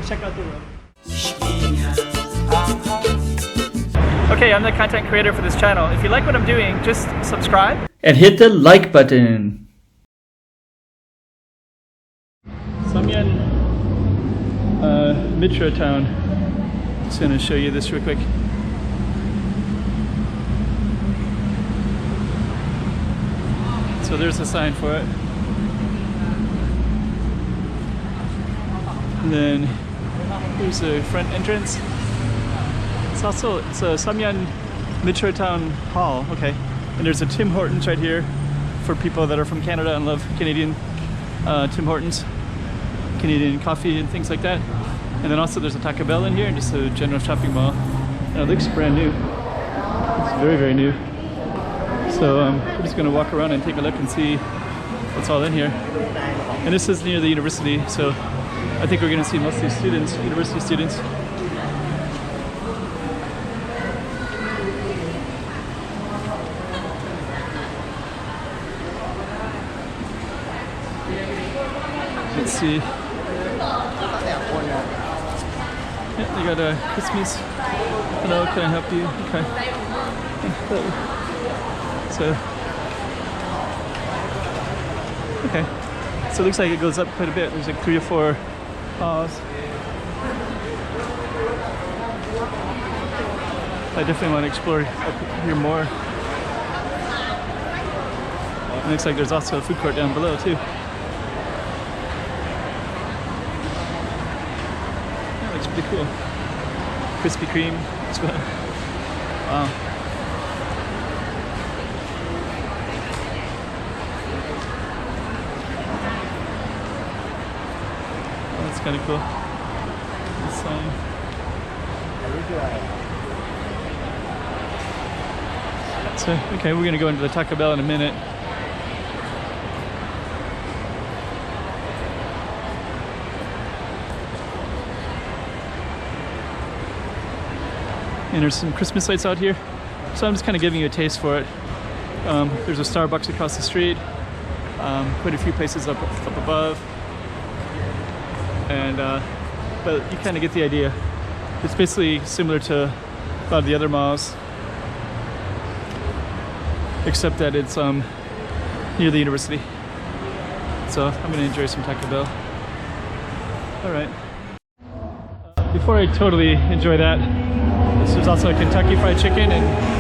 check out the room. Okay, I'm the content creator for this channel. If you like what I'm doing, just subscribe and hit the like button. Samyan Mitra town. Just gonna show you this real quick. So there's a sign for it. And then here's the front entrance. It's a Samyan Mitra Town Hall, okay. And there's a Tim Hortons right here for people that are from Canada and love Canadian Tim Hortons, Canadian coffee and things like that. And then also there's a Taco Bell in here and just a general shopping mall. And it looks brand new. It's very, very new. So we're just gonna walk around and take a look and see what's all in here. And this is near the university, so I think we're gonna see mostly students, university students. Let's see. Yeah, they got a Christmas. Hello, can I help you? Okay. So, okay. So it looks like it goes up quite a bit. There's like 3 or 4 halls. I definitely want to explore up here more. It looks like there's also a food court down below too. That looks pretty cool. Krispy Kreme as well. Wow. That's kind of cool. The sign. So, okay, we're gonna go into the Taco Bell in a minute. And there's some Christmas lights out here. So I'm just kind of giving you a taste for it. There's a Starbucks across the street. Quite a few places up above. And but you kind of get the idea. It's basically similar to a lot of the other malls, except that it's near the university. So I'm gonna enjoy some Taco Bell. All right. Before I totally enjoy that, there's also a Kentucky Fried Chicken and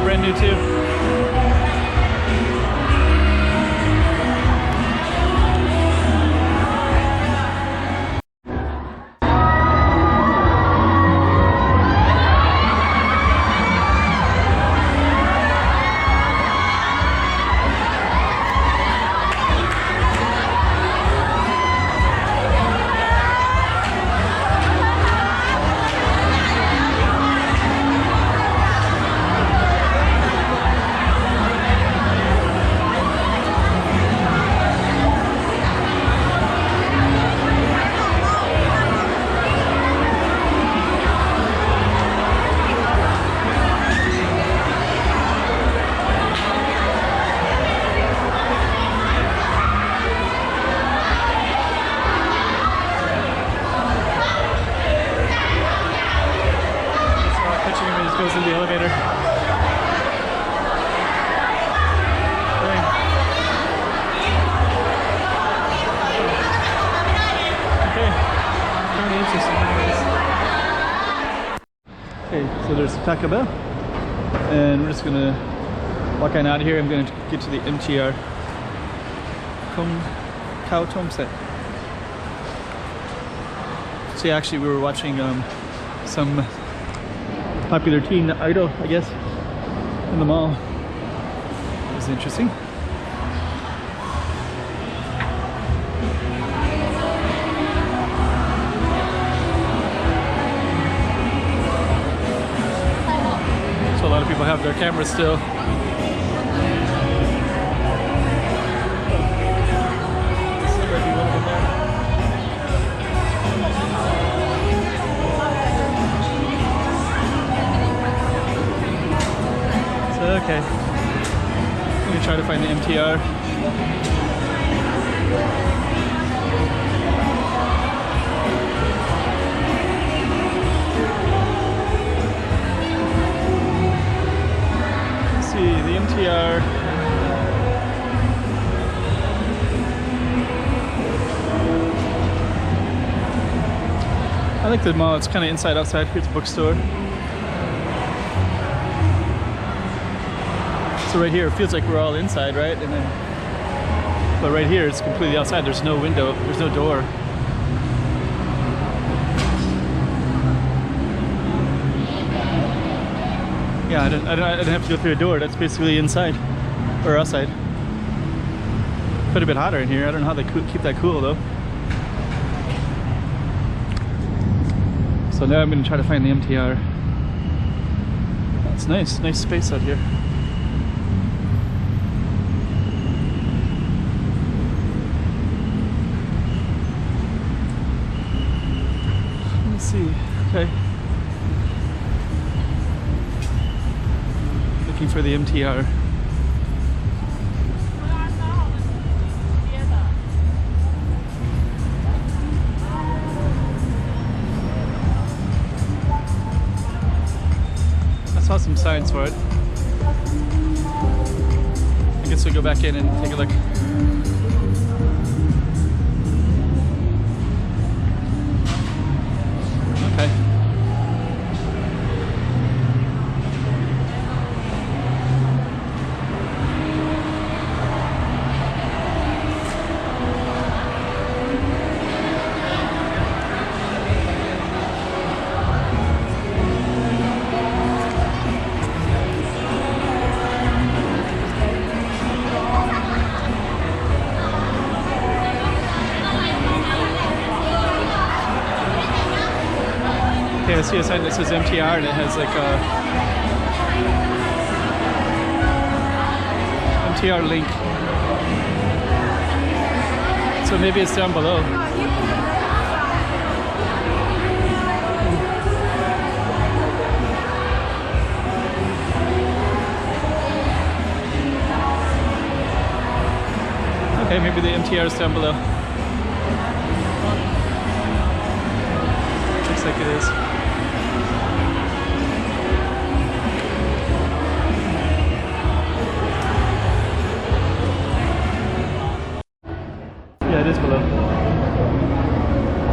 brand new too. Goes in the elevator. Okay, kind of interesting. Okay, so there's Taco Bell, and we're just gonna walk on out of here. I'm gonna get to the MTR. Cow Tom set. So yeah, actually we were watching some popular teen idol, I guess, in the mall. It was interesting. So a lot of people have their cameras still. Okay, I'm gonna try to find the MTR. Let's see, the MTR. I like the mall, it's kind of inside outside. Here's a bookstore. So right here, it feels like we're all inside, right? And then, but right here, it's completely outside. There's no window. There's no door. Yeah, I didn't have to go through a door. That's basically inside or outside. Quite a bit hotter in here. I don't know how they keep that cool though. So now I'm going to try to find the MTR. It's nice space out here. See, okay. Looking for the MTR. I saw some signs for it. I guess we'll go back in and take a look. Okay. Okay, I see a sign that says MTR and it has like a MTR link. So maybe it's down below. Okay, maybe the MTR is down below. Looks like it is. Yeah, it is below.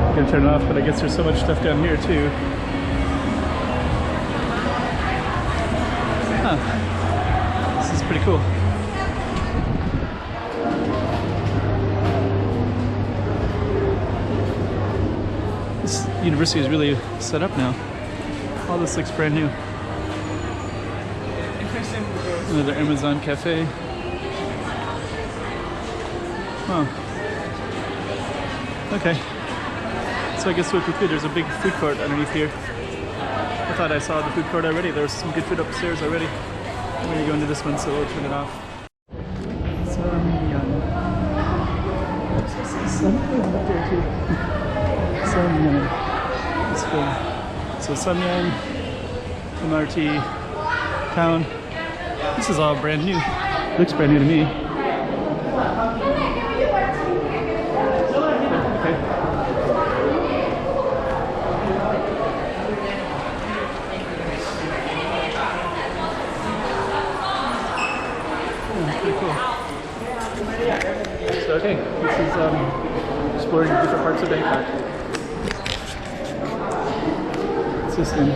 I'm gonna turn it off, but I guess there's so much stuff down here too. Huh. This is pretty cool. This university is really set up now. All this looks brand new. Another Amazon cafe. Huh. Okay. So I guess we'll conclude. There's a big food court underneath here. I thought I saw the food court already. There was some good food upstairs already. I'm gonna go into this one, so we'll turn it off. Samyan. Something up there too. Samyan. Let's go. So Samyan, MRT, town. This is all brand new. Looks brand new to me. Okay. Pretty cool. So, okay, this is exploring different parts of Bangkok. What's this thing?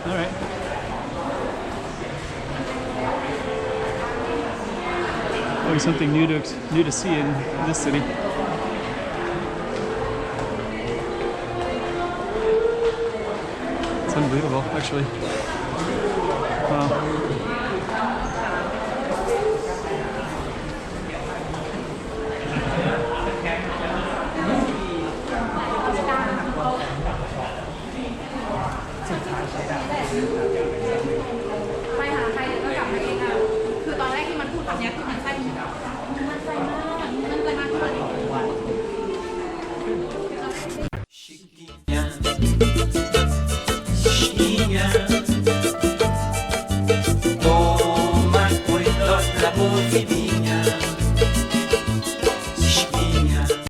All right. something new to see in this city. It's unbelievable, actually. Wow.